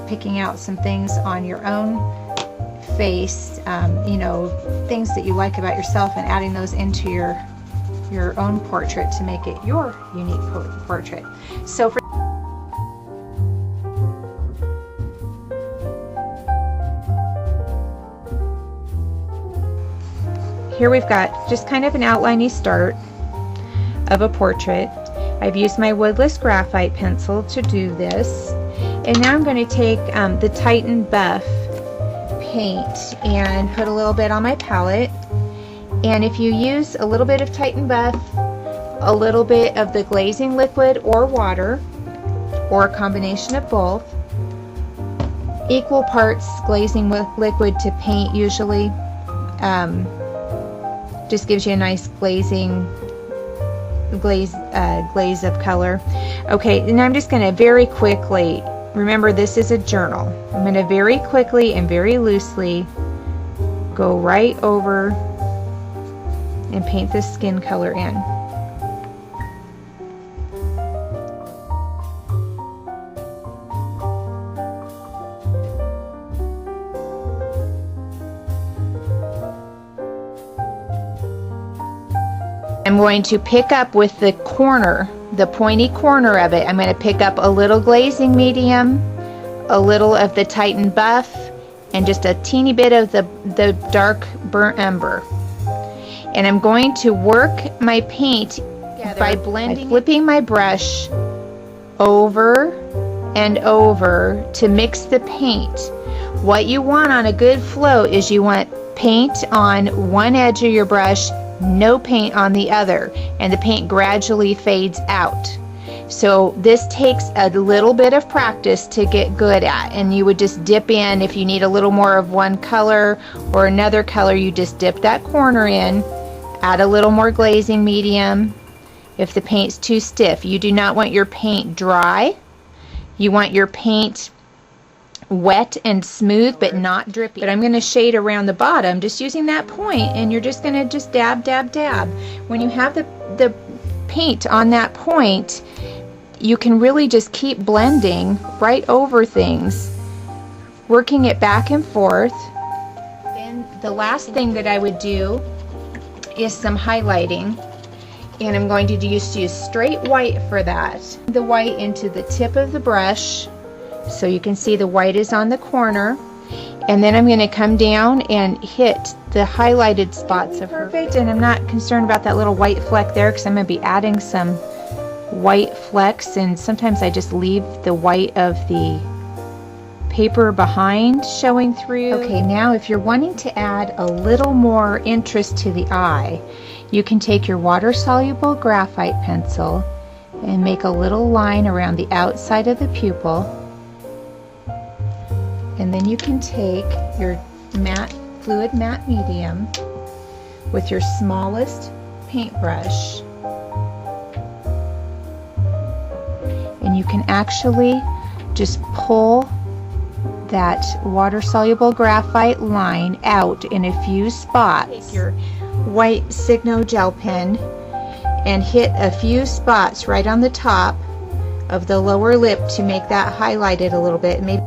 Picking out some things on your own face, you know, things that you like about yourself, and adding those into your own portrait to make it your unique portrait. So for here we've got just kind of an outliney start of a portrait. I've used my woodless graphite pencil to do this. And now I'm going to take the Titan Buff paint and put a little bit on my palette. And if you use a little bit of Titan Buff, a little bit of the glazing liquid or water, or a combination of both, equal parts glazing with liquid to paint usually, just gives you a nice glaze of color. Okay, and I'm just going to very quickly, remember this is a journal, I'm going to very quickly and very loosely go right over and paint this skin color in. I'm going to pick up with the corner, the pointy corner of it. I'm going to pick up a little glazing medium, a little of the Titan Buff, and just a teeny bit of the dark burnt umber. And I'm going to work my paint by blending, by flipping my brush over and over to mix the paint. What you want on a good flow is you want paint on one edge of your brush, no paint on the other, and the paint gradually fades out. So this takes a little bit of practice to get good at, and you would just dip in. If you need a little more of one color or another color, you just dip that corner in, add a little more glazing medium. If the paint's too stiff, you do not want your paint dry. You want your paint wet and smooth but not drippy. But I'm going to shade around the bottom just using that point, and you're just going to just dab, dab, dab. When you have the paint on that point, you can really just keep blending right over things, working it back and forth. Then the last thing that I would do is some highlighting, and I'm going to use straight white for that. The white into the tip of the brush, so you can see the white is on the corner, and then I'm going to come down and hit the highlighted spots of her face. And I'm not concerned about that little white fleck there, because I'm going to be adding some white flecks, and sometimes I just leave the white of the paper behind showing through. Okay, now if you're wanting to add a little more interest to the eye, you can take your water-soluble graphite pencil and make a little line around the outside of the pupil. And then you can take your fluid matte medium with your smallest paintbrush, and you can actually just pull that water-soluble graphite line out in a few spots. Take your white Signo gel pen and hit a few spots right on the top of the lower lip to make that highlighted a little bit. Maybe